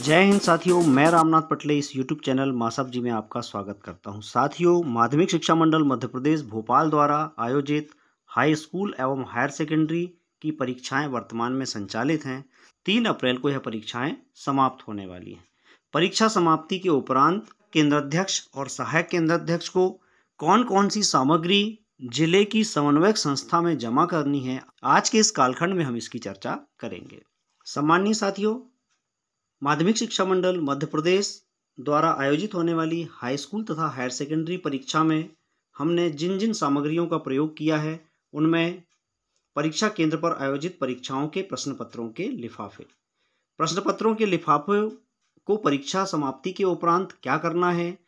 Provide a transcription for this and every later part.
जय हिंद साथियों, मैं रामनाथ पटले इस YouTube चैनल मासब जी में आपका स्वागत करता हूं। साथियों, माध्यमिक शिक्षा मंडल मध्य प्रदेश भोपाल द्वारा आयोजित हाई स्कूल एवं हायर सेकेंडरी की परीक्षाएं वर्तमान में संचालित हैं। 3 अप्रैल को यह परीक्षाएं समाप्त होने वाली हैं। परीक्षा समाप्ति के उपरांत केंद्राध्यक्ष और सहायक केंद्राध्यक्ष को कौन कौन सी सामग्री जिले की समन्वयक संस्था में जमा करनी है, आज के इस कालखंड में हम इसकी चर्चा करेंगे। सम्माननीय साथियों, माध्यमिक शिक्षा मंडल मध्य प्रदेश द्वारा आयोजित होने वाली हाई स्कूल तथा हायर सेकेंडरी परीक्षा में हमने जिन जिन सामग्रियों का प्रयोग किया है, उनमें परीक्षा केंद्र पर आयोजित परीक्षाओं के प्रश्न पत्रों के लिफाफे, प्रश्न पत्रों के लिफाफे को परीक्षा समाप्ति के उपरांत क्या करना है,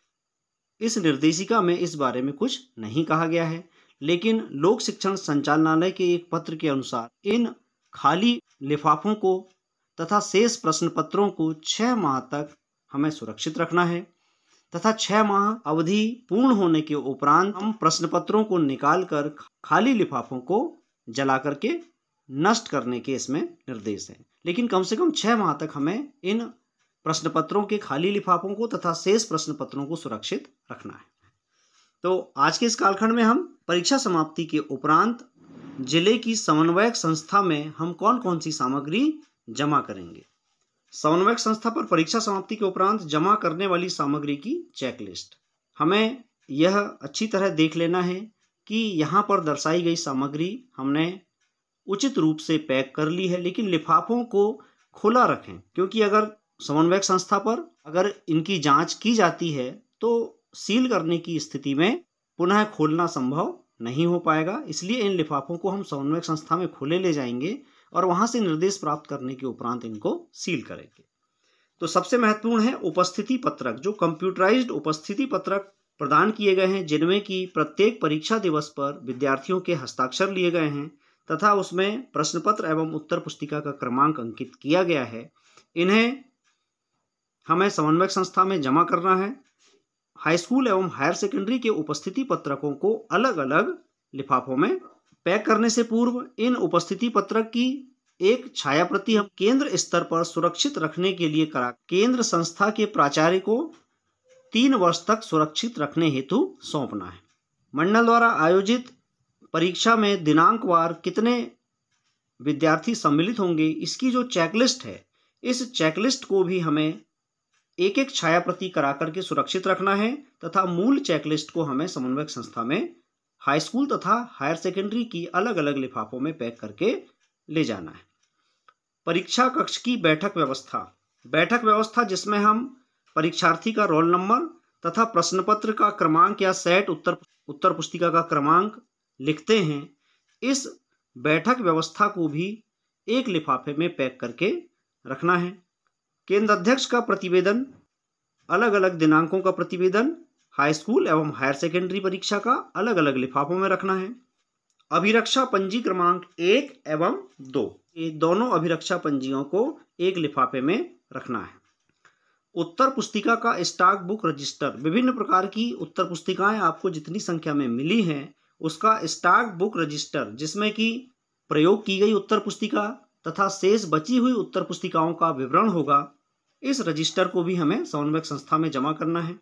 इस निर्देशिका में इस बारे में कुछ नहीं कहा गया है, लेकिन लोक शिक्षण संचालनालय के एक पत्र के अनुसार इन खाली लिफाफों को तथा शेष प्रश्न पत्रों को 6 माह तक हमें सुरक्षित रखना है तथा 6 माह अवधि पूर्ण होने के उपरांत हम प्रश्न पत्रों को निकालकर खाली लिफाफों को जला करके नष्ट करने के इसमें निर्देश हैं। लेकिन कम से कम 6 माह तक हमें इन प्रश्न पत्रों के खाली लिफाफों को तथा शेष प्रश्न पत्रों को सुरक्षित रखना है। तो आज के इस कालखंड में हम परीक्षा समाप्ति के उपरांत जिले की समन्वयक संस्था में हम कौन कौन सी सामग्री जमा करेंगे। समन्वयक संस्था पर परीक्षा समाप्ति के उपरांत जमा करने वाली सामग्री की चेकलिस्ट हमें यह अच्छी तरह देख लेना है कि यहाँ पर दर्शाई गई सामग्री हमने उचित रूप से पैक कर ली है, लेकिन लिफाफों को खुला रखें, क्योंकि अगर समन्वयक संस्था पर अगर इनकी जांच की जाती है तो सील करने की स्थिति में पुनः खोलना संभव नहीं हो पाएगा। इसलिए इन लिफाफों को हम समन्वयक संस्था में खुले ले जाएंगे और वहां से निर्देश प्राप्त करने के उपरांत इनको सील करेंगे। तो सबसे महत्वपूर्ण है उपस्थिति पत्रक, जो कंप्यूटराइज्ड उपस्थिति पत्रक प्रदान किए गए हैं, जिनमें कि प्रत्येक परीक्षा दिवस पर विद्यार्थियों के हस्ताक्षर लिए गए हैं तथा उसमें प्रश्न पत्र एवं उत्तर पुस्तिका का क्रमांक अंकित किया गया है। इन्हें हमें समन्वयक संस्था में जमा करना है। हाई स्कूल एवं हायर सेकेंडरी के उपस्थिति पत्रकों को अलग अलग लिफाफों में पैक करने से पूर्व इन उपस्थिति पत्रक की एक छाया प्रति हम केंद्र स्तर पर सुरक्षित रखने के लिए केंद्र संस्था के प्राचार्य को 3 वर्ष तक सुरक्षित रखने हेतु सौंपना है। मंडल द्वारा आयोजित परीक्षा में दिनांकवार कितने विद्यार्थी सम्मिलित होंगे, इसकी जो चेकलिस्ट है, इस चेकलिस्ट को भी हमें एक एक छाया प्रति करा करके सुरक्षित रखना है तथा मूल चेकलिस्ट को हमें समन्वयक संस्था में हाई स्कूल तथा हायर सेकेंडरी की अलग अलग लिफाफों में पैक करके ले जाना है। परीक्षा कक्ष की बैठक व्यवस्था जिसमें हम परीक्षार्थी का रोल नंबर तथा प्रश्न पत्र का क्रमांक या सेट उत्तर पुस्तिका का क्रमांक लिखते हैं, इस बैठक व्यवस्था को भी एक लिफाफे में पैक करके रखना है। केंद्र अध्यक्ष का प्रतिवेदन, अलग अलग दिनांकों का प्रतिवेदन हाई स्कूल एवं हायर सेकेंडरी परीक्षा का अलग अलग लिफाफों में रखना है। अभिरक्षा पंजी क्रमांक 1 एवं 2, ये दोनों अभिरक्षा पंजियों को एक लिफाफे में रखना है। उत्तर पुस्तिका का स्टॉक बुक रजिस्टर, विभिन्न प्रकार की उत्तर पुस्तिकाएं आपको जितनी संख्या में मिली हैं, उसका स्टॉक बुक रजिस्टर, जिसमें कि प्रयोग की गई उत्तर पुस्तिका तथा शेष बची हुई उत्तर पुस्तिकाओं का विवरण होगा, इस रजिस्टर को भी हमें समन्वयक संस्था में जमा करना है।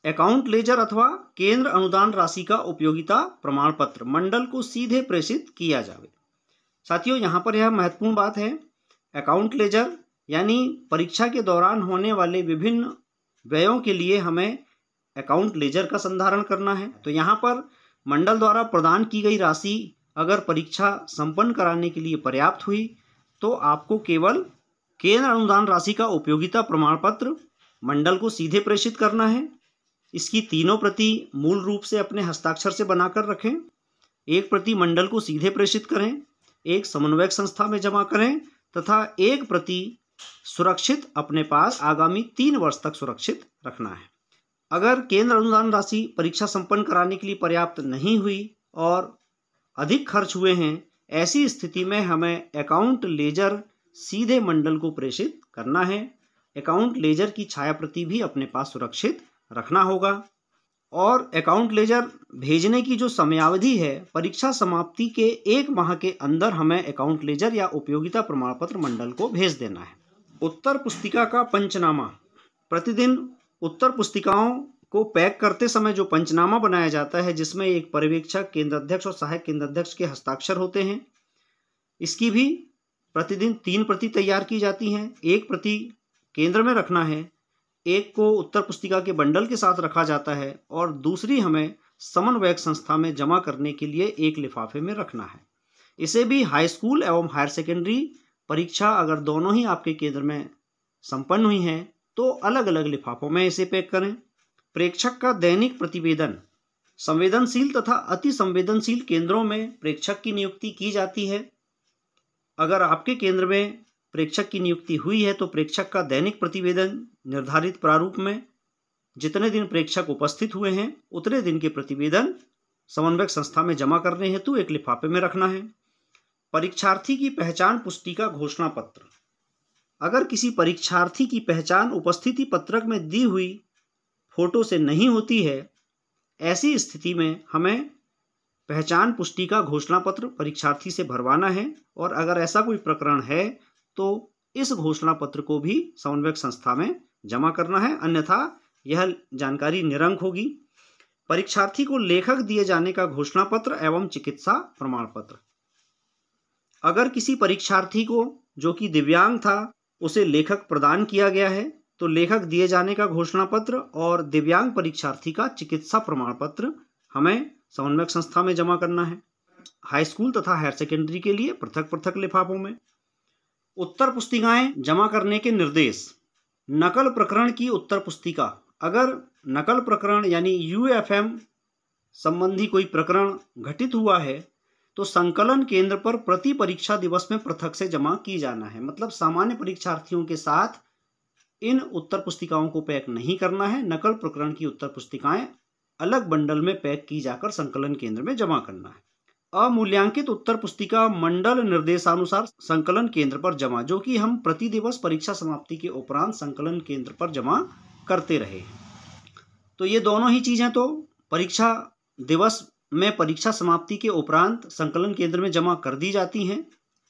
अकाउंट लेजर अथवा केंद्र अनुदान राशि का उपयोगिता प्रमाण पत्र मंडल को सीधे प्रेषित किया जावे। साथियों, यहाँ पर यह महत्वपूर्ण बात है, अकाउंट लेजर यानी परीक्षा के दौरान होने वाले विभिन्न व्ययों के लिए हमें अकाउंट लेजर का संधारण करना है। तो यहाँ पर मंडल द्वारा प्रदान की गई राशि अगर परीक्षा संपन्न कराने के लिए पर्याप्त हुई तो आपको केवल केंद्र अनुदान राशि का उपयोगिता प्रमाण पत्र मंडल को सीधे प्रेषित करना है। इसकी 3 प्रति मूल रूप से अपने हस्ताक्षर से बनाकर रखें, 1 प्रति मंडल को सीधे प्रेषित करें, 1 समन्वयक संस्था में जमा करें तथा 1 प्रति सुरक्षित अपने पास आगामी 3 वर्ष तक सुरक्षित रखना है। अगर केंद्र अनुदान राशि परीक्षा संपन्न कराने के लिए पर्याप्त नहीं हुई और अधिक खर्च हुए हैं, ऐसी स्थिति में हमें अकाउंट लेजर सीधे मंडल को प्रेषित करना है। अकाउंट लेजर की छाया प्रति भी अपने पास सुरक्षित रखना होगा और अकाउंट लेजर भेजने की जो समयावधि है, परीक्षा समाप्ति के 1 माह के अंदर हमें अकाउंट लेजर या उपयोगिता प्रमाण पत्र मंडल को भेज देना है। उत्तर पुस्तिका का पंचनामा। प्रतिदिन उत्तर पुस्तिकाओं को पैक करते समय जो पंचनामा बनाया जाता है, जिसमें एक पर्यवेक्षक, केंद्राध्यक्ष और सहायक केंद्राध्यक्ष के हस्ताक्षर होते हैं, इसकी भी प्रतिदिन 3 प्रति तैयार की जाती हैं। एक प्रति केंद्र में रखना है, एक को उत्तर पुस्तिका के बंडल के साथ रखा जाता है और दूसरी हमें समन्वयक संस्था में जमा करने के लिए एक लिफाफे में रखना है। इसे भी हाई स्कूल एवं हायर सेकेंडरी परीक्षा अगर दोनों ही आपके केंद्र में संपन्न हुई हैं तो अलग अलग लिफाफों में इसे पैक करें। प्रेक्षक का दैनिक प्रतिवेदन। संवेदनशील तथा अति संवेदनशील केंद्रों में प्रेक्षक की नियुक्ति की जाती है। अगर आपके केंद्र में प्रेक्षक की नियुक्ति हुई है तो प्रेक्षक का दैनिक प्रतिवेदन निर्धारित प्रारूप में जितने दिन प्रेक्षक उपस्थित हुए हैं उतने दिन के प्रतिवेदन समन्वयक संस्था में जमा करने हेतु एक लिफाफे में रखना है। परीक्षार्थी की पहचान पुस्तिका घोषणा पत्र। अगर किसी परीक्षार्थी की पहचान उपस्थिति पत्रक में दी हुई फोटो से नहीं होती है, ऐसी स्थिति में हमें पहचान पुस्तिका घोषणा पत्र परीक्षार्थी से भरवाना है और अगर ऐसा कोई प्रकरण है तो इस घोषणा पत्र को भी समन्वयक संस्था में जमा करना है, अन्यथा यह जानकारी निरंक होगी। परीक्षार्थी को लेखक दिए जाने का घोषणा पत्र एवं चिकित्सा प्रमाण पत्र। अगर किसी परीक्षार्थी को जो कि दिव्यांग था उसे लेखक प्रदान किया गया है तो लेखक दिए जाने का घोषणा पत्र और दिव्यांग परीक्षार्थी का चिकित्सा प्रमाण पत्र हमें समन्वयक संस्था में जमा करना है। हाई स्कूल तथा हायर सेकेंडरी के लिए पृथक पृथक लिफाफों में। उत्तर पुस्तिकाएं जमा करने के निर्देश। नकल प्रकरण की उत्तर पुस्तिका। अगर नकल प्रकरण यानी UFM संबंधी कोई प्रकरण घटित हुआ है तो संकलन केंद्र पर प्रति परीक्षा दिवस में पृथक से जमा की जाना है। मतलब सामान्य परीक्षार्थियों के साथ इन उत्तर पुस्तिकाओं को पैक नहीं करना है। नकल प्रकरण की उत्तर पुस्तिकाएं अलग बंडल में पैक की जाकर संकलन केंद्र में जमा करना है। अमूल्यांकित उत्तर पुस्तिका मंडल निर्देशानुसार संकलन केंद्र पर जमा, जो कि हम प्रति दिवस परीक्षा समाप्ति के उपरांत संकलन केंद्र पर जमा करते रहे। तो ये दोनों ही चीजें तो परीक्षा दिवस में परीक्षा समाप्ति के उपरांत संकलन केंद्र में जमा कर दी जाती हैं।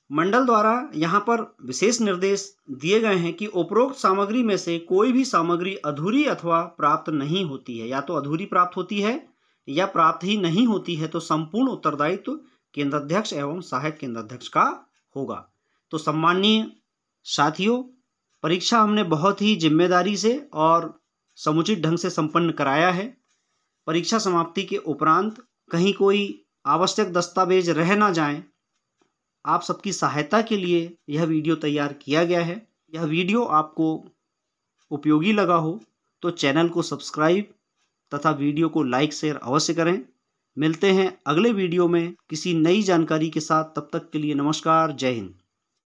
मंडल द्वारा यहाँ पर विशेष निर्देश दिए गए हैं कि उपरोक्त सामग्री में से कोई भी सामग्री अधूरी अथवा प्राप्त नहीं होती है, या तो अधूरी प्राप्त होती है या प्राप्त ही नहीं होती है तो संपूर्ण उत्तरदायित्व केंद्राध्यक्ष एवं सहायक केंद्राध्यक्ष का होगा। तो सम्माननीय साथियों, परीक्षा हमने बहुत ही जिम्मेदारी से और समुचित ढंग से संपन्न कराया है। परीक्षा समाप्ति के उपरांत कहीं कोई आवश्यक दस्तावेज रह ना जाएं, आप सबकी सहायता के लिए यह वीडियो तैयार किया गया है। यह वीडियो आपको उपयोगी लगा हो तो चैनल को सब्सक्राइब तथा वीडियो को लाइक शेयर अवश्य करें। मिलते हैं अगले वीडियो में किसी नई जानकारी के साथ। तब तक के लिए नमस्कार, जय हिंद।